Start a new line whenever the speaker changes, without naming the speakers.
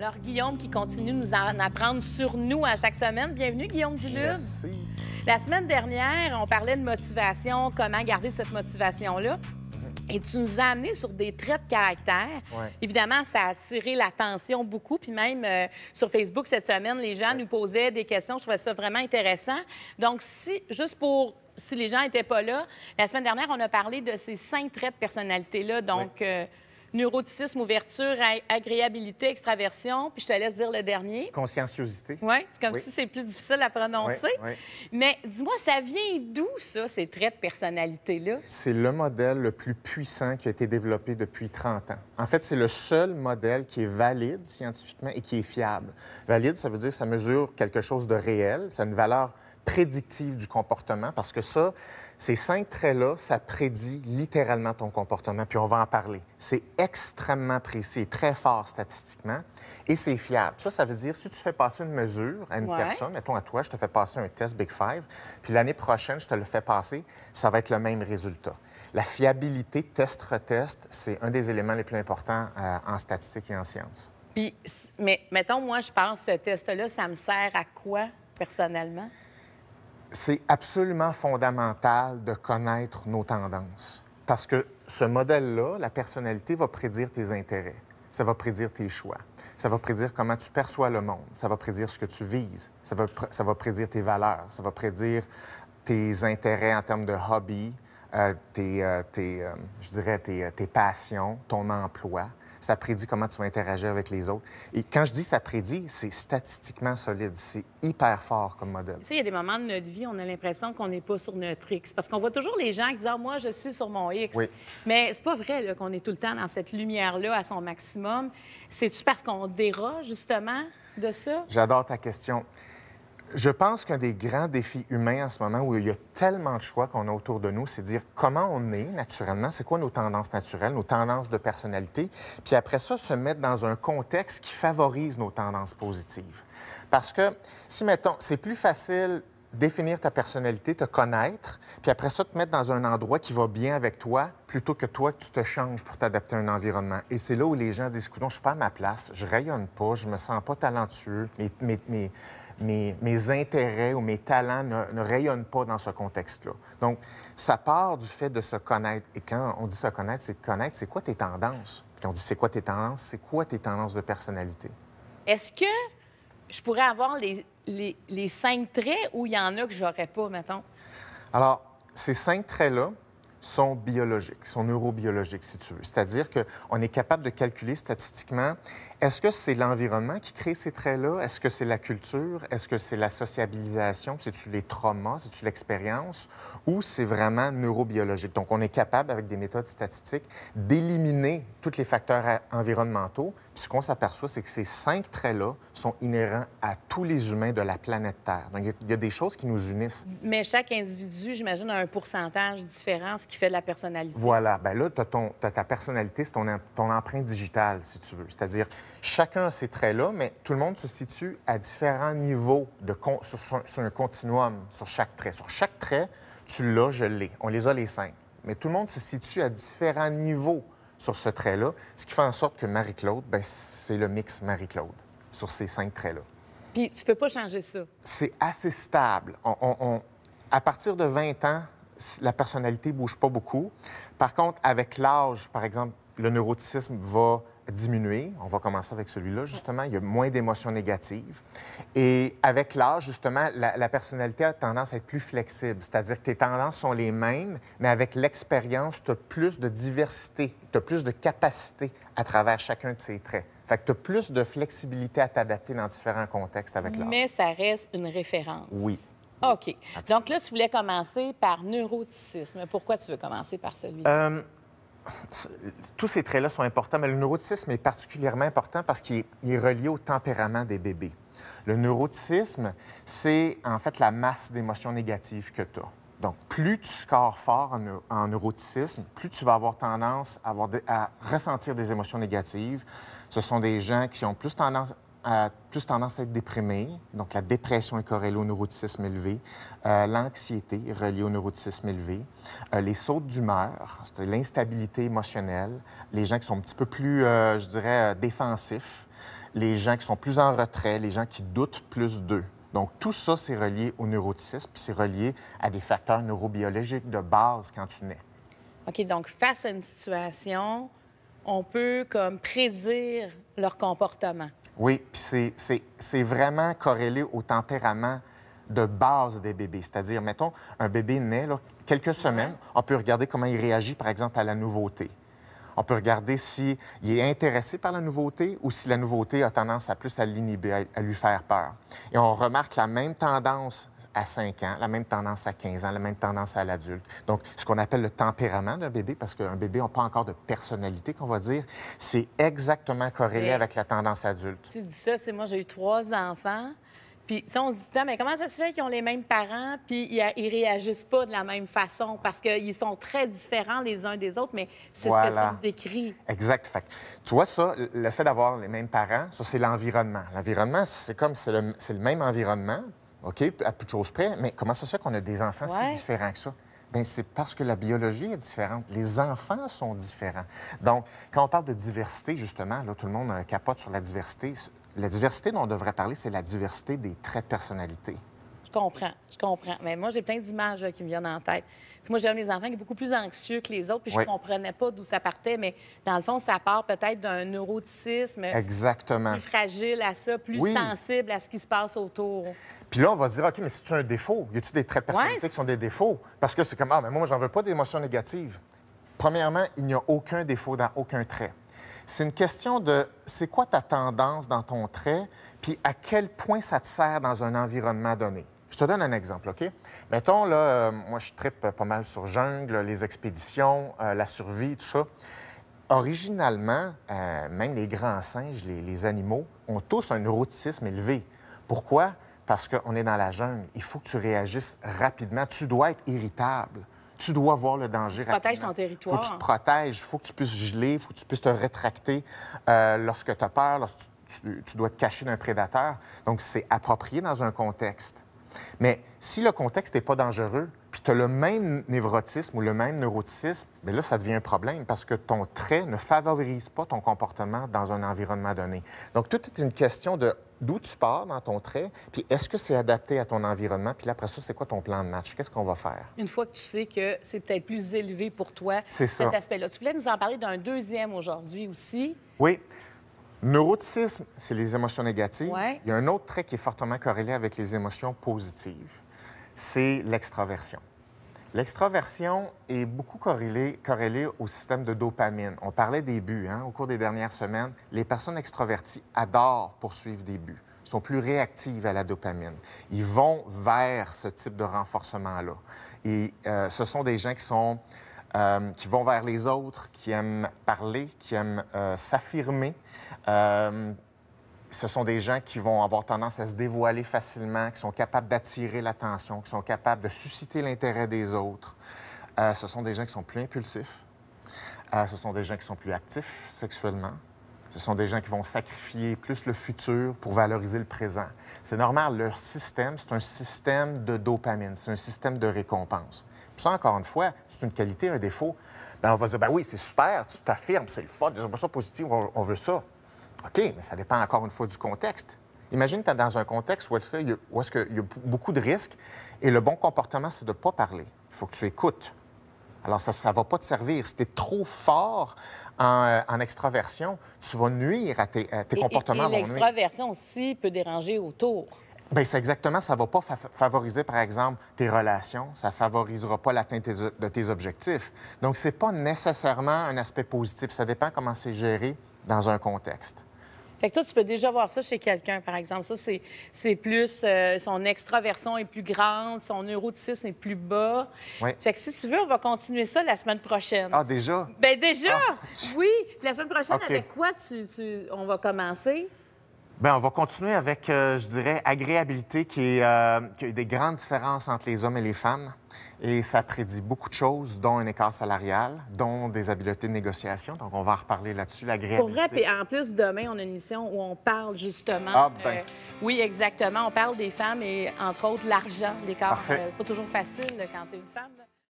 Alors, Guillaume qui continue de nous en apprendre sur nous à chaque semaine. Bienvenue, Guillaume Dulude.
Merci.
La semaine dernière, on parlait de motivation, comment garder cette motivation-là. Et tu nous as amené sur des traits de caractère.
Ouais.
Évidemment, ça a attiré l'attention beaucoup. Puis même sur Facebook cette semaine, les gens nous posaient des questions. Je trouvais ça vraiment intéressant. Donc, si les gens n'étaient pas là, la semaine dernière, on a parlé de ces 5 traits de personnalité-là. Donc, neuroticisme, ouverture, agréabilité, extraversion. Puis je te laisse dire le dernier.
Conscienciosité.
Oui, c'est comme si c'est plus difficile à prononcer.
Oui.
Mais dis-moi, ça vient d'où, ça, ces traits de personnalité-là?
C'est le modèle le plus puissant qui a été développé depuis 30 ans. En fait, c'est le seul modèle qui est valide scientifiquement et qui est fiable. Valide, ça veut dire que ça mesure quelque chose de réel, ça a une valeur prédictive du comportement, parce que ça, ces 5 traits-là, ça prédit littéralement ton comportement, puis on va en parler. C'est extrêmement précis et très fort statistiquement, et c'est fiable. Ça veut dire, si tu fais passer une mesure à une personne, mettons à toi, je te fais passer un test Big Five, puis l'année prochaine, je te le fais passer, ça va être le même résultat. La fiabilité test-retest, c'est un des éléments les plus importants en statistique et en sciences.
Puis, mais mettons, moi, je pense que ce test-là, ça me sert à quoi, personnellement?
C'est absolument fondamental de connaître nos tendances. Parce que ce modèle-là, la personnalité, va prédire tes intérêts. Ça va prédire tes choix. Ça va prédire comment tu perçois le monde. Ça va prédire ce que tu vises. Ça va prédire tes valeurs. Ça va prédire tes intérêts en termes de hobby, je dirais tes passions, ton emploi. Ça prédit comment tu vas interagir avec les autres. Et quand je dis ça prédit, c'est statistiquement solide. C'est hyper fort comme modèle.
Tu sais, il y a des moments de notre vie, on a l'impression qu'on n'est pas sur notre X. Parce qu'on voit toujours les gens qui disent « Ah, moi, je suis sur mon X.
Oui. »
Mais c'est pas vrai là, qu'on est tout le temps dans cette lumière-là à son maximum. C'est-tu parce qu'on déroge, justement, de ça?
J'adore ta question. Je pense qu'un des grands défis humains en ce moment, où il y a tellement de choix qu'on a autour de nous, c'est de dire comment on est naturellement, c'est quoi nos tendances naturelles, nos tendances de personnalité, puis après ça, se mettre dans un contexte qui favorise nos tendances positives. Parce que, si, mettons, c'est plus facile définir ta personnalité, te connaître, puis après ça, te mettre dans un endroit qui va bien avec toi, plutôt que toi, que tu te changes pour t'adapter à un environnement. Et c'est là où les gens disent, écoute, je suis pas à ma place, je rayonne pas, je me sens pas talentueux, mes intérêts ou mes talents ne rayonnent pas dans ce contexte-là. Donc, ça part du fait de se connaître. Et quand on dit se connaître, c'est quoi tes tendances. Puis on dit c'est quoi tes tendances, c'est quoi tes tendances de personnalité.
Est-ce que je pourrais avoir les 5 traits ou il y en a que j'aurais pas, mettons?
Alors, ces 5 traits-là sont biologiques, sont neurobiologiques, si tu veux. C'est-à-dire qu'on est capable de calculer statistiquement, est-ce que c'est l'environnement qui crée ces traits-là? Est-ce que c'est la culture? Est-ce que c'est la sociabilisation? C'est-tu les traumas? C'est-tu l'expérience? Ou c'est vraiment neurobiologique? Donc, on est capable, avec des méthodes statistiques, d'éliminer tous les facteurs environnementaux. Puis ce qu'on s'aperçoit, c'est que ces 5 traits-là sont inhérents à tous les humains de la planète Terre. Donc, il y a des choses qui nous unissent.
Mais chaque individu, j'imagine, a un pourcentage différent, ce qui fait de la personnalité.
Voilà. Bien là, t'as ta personnalité, c'est ton empreinte digitale, si tu veux. C'est-à-dire, chacun a ces traits-là, mais tout le monde se situe à différents niveaux sur un continuum, sur chaque trait. Sur chaque trait, tu l'as, je l'ai. On les a les 5. Mais tout le monde se situe à différents niveaux sur ce trait-là, ce qui fait en sorte que Marie-Claude, bien, c'est le mix Marie-Claude sur ces 5 traits-là.
Puis tu peux pas changer ça.
C'est assez stable. À partir de 20 ans, la personnalité ne bouge pas beaucoup. Par contre, avec l'âge, par exemple, le neuroticisme va diminuer. On va commencer avec celui-là, justement. Il y a moins d'émotions négatives. Et avec l'âge, justement, la personnalité a tendance à être plus flexible. C'est-à-dire que tes tendances sont les mêmes, mais avec l'expérience, tu as plus de diversité, tu as plus de capacité à travers chacun de ces traits. Fait que tu as plus de flexibilité à t'adapter dans différents contextes avec l'âge.
Mais ça reste une référence.
Oui.
OK. Donc là, tu voulais commencer par neuroticisme. Pourquoi tu veux commencer par celui-là?
Tous ces traits-là sont importants, mais le neuroticisme est particulièrement important parce qu'il est relié au tempérament des bébés. Le neuroticisme, c'est en fait la masse d'émotions négatives que tu as. Donc, plus tu scores fort en neuroticisme, plus tu vas avoir tendance à ressentir des émotions négatives. Ce sont des gens qui ont plus tendance à être déprimés. Donc, la dépression est corrélée au neuroticisme élevé. L'anxiété est reliée au neuroticisme élevé. Les sautes d'humeur, c'est l'instabilité émotionnelle. Les gens qui sont un petit peu plus, je dirais, défensifs. les gens qui sont plus en retrait, les gens qui doutent plus d'eux. Donc, tout ça, c'est relié au neuroticisme, puis c'est relié à des facteurs neurobiologiques de base quand tu nais.
OK, donc face à une situation, on peut comme prédire leur comportement.
Oui, puis c'est vraiment corrélé au tempérament de base des bébés. C'est-à-dire, mettons, un bébé naît, là, quelques semaines, on peut regarder comment il réagit, par exemple, à la nouveauté. On peut regarder s'il est intéressé par la nouveauté ou si la nouveauté a tendance à plus à l'inhiber, à lui faire peur. Et on remarque la même tendance à 5 ans, la même tendance à 15 ans, la même tendance à l'adulte. Donc, ce qu'on appelle le tempérament d'un bébé, parce qu'un bébé n'a pas encore de personnalité, qu'on va dire, c'est exactement corrélé avec la tendance adulte.
Tu dis ça, tu sais, moi, j'ai eu 3 enfants. Puis, tu sais, on se dit, putain, mais comment ça se fait qu'ils ont les mêmes parents, puis ils réagissent pas de la même façon? Parce qu'ils sont très différents les uns des autres, mais c'est ce que tu me décris.
Exact. Fait que, tu vois, ça, le fait d'avoir les mêmes parents, ça, c'est l'environnement. L'environnement, c'est comme, c'est le même environnement, OK, à peu de choses près, mais comment ça se fait qu'on a des enfants si différents que ça? Bien, c'est parce que la biologie est différente. Les enfants sont différents. Donc, quand on parle de diversité, justement, là, tout le monde capote sur la diversité. La diversité dont on devrait parler, c'est la diversité des traits de personnalité.
Je comprends. Mais moi, j'ai plein d'images là, qui me viennent en tête. Moi, j'ai un des enfants qui est beaucoup plus anxieux que les autres, puis je ne comprenais pas d'où ça partait, mais dans le fond, ça part peut-être d'un neuroticisme
Exactement.
plus fragile à ça, plus sensible à ce qui se passe autour.
Puis là, on va dire, OK, mais c'est-tu un défaut? Y a-t-il des traits de personnalité qui sont des défauts? Parce que c'est comme, ah, mais moi, j'en veux pas d'émotions négatives. Premièrement, il n'y a aucun défaut dans aucun trait. C'est une question de, c'est quoi ta tendance dans ton trait, puis à quel point ça te sert dans un environnement donné. Je te donne un exemple, OK? Mettons, là, moi, je trippe pas mal sur jungle, les expéditions, la survie, tout ça. Originalement, même les grands singes, les animaux, ont tous un neuroticisme élevé. Pourquoi? Parce qu'on est dans la jungle. Il faut que tu réagisses rapidement. Tu dois être irritable. Tu dois voir le danger rapidement.
Protège ton territoire.
Il faut que tu te protèges. Il faut que tu puisses geler. Il faut que tu puisses te rétracter lorsque tu as peur, lorsque tu dois te cacher d'un prédateur. Donc, c'est approprié dans un contexte. Mais si le contexte n'est pas dangereux, puis tu as le même névrotisme ou le même neuroticisme, bien là, ça devient un problème parce que ton trait ne favorise pas ton comportement dans un environnement donné. Donc, tout est une question de d'où tu pars dans ton trait, puis est-ce que c'est adapté à ton environnement, puis là, après ça, c'est quoi ton plan de match? Qu'est-ce qu'on va faire?
Une fois que tu sais que c'est peut-être plus élevé pour toi, cet aspect-là. Tu voulais nous en parler d'un deuxième aujourd'hui aussi.
Oui. Neuroticisme, c'est les émotions négatives.
Ouais.
Il y a un autre trait qui est fortement corrélé avec les émotions positives. C'est l'extraversion. L'extraversion est beaucoup corrélée au système de dopamine. On parlait des buts, au cours des dernières semaines. Les personnes extraverties adorent poursuivre des buts, sont plus réactives à la dopamine. Ils vont vers ce type de renforcement-là. Et ce sont des gens qui vont vers les autres, qui aiment parler, qui aiment s'affirmer. Ce sont des gens qui vont avoir tendance à se dévoiler facilement, qui sont capables d'attirer l'attention, qui sont capables de susciter l'intérêt des autres. Ce sont des gens qui sont plus impulsifs. Ce sont des gens qui sont plus actifs sexuellement. Ce sont des gens qui vont sacrifier plus le futur pour valoriser le présent. C'est normal, leur système, c'est un système de dopamine, c'est un système de récompense. Puis ça, encore une fois, c'est une qualité, un défaut. Bien, on va dire, ben oui, c'est super, tu t'affirmes, c'est le fun, des émotions positives, on veut ça. OK, mais ça dépend encore une fois du contexte. Imagine que tu es dans un contexte où est-ce qu'il y a beaucoup de risques et le bon comportement, c'est de ne pas parler. Il faut que tu écoutes. Alors, ça ne va pas te servir. Si tu es trop fort en extraversion, tu vas nuire à tes comportements.
Et l'extraversion aussi peut déranger autour.
Bien, c'est exactement, ça ne va pas favoriser, par exemple, tes relations, ça ne favorisera pas l'atteinte de tes objectifs. Donc, ce n'est pas nécessairement un aspect positif. Ça dépend comment c'est géré dans un contexte.
Fait que toi, tu peux déjà voir ça chez quelqu'un, par exemple. Ça, c'est plus... son extraversion est plus grande, son neuroticisme est plus bas.
Oui.
Fait que si tu veux, on va continuer ça la semaine prochaine.
Ah, déjà?
Bien, déjà!
Ah.
Oui! Puis la semaine prochaine,
OK.
avec quoi on va commencer?
Bien, on va continuer avec, je dirais, agréabilité, qui a des grandes différences entre les hommes et les femmes. Et ça prédit beaucoup de choses, dont un écart salarial, dont des habiletés de négociation. Donc, on va en reparler là-dessus, l'agréabilité.
Pour vrai, puis en plus, demain, on a une émission où on parle justement...
Ah, bien.
Oui, exactement. On parle des femmes et, entre autres, l'argent, l'écart.
Parfait.
Pas toujours facile quand tu es une femme. Là.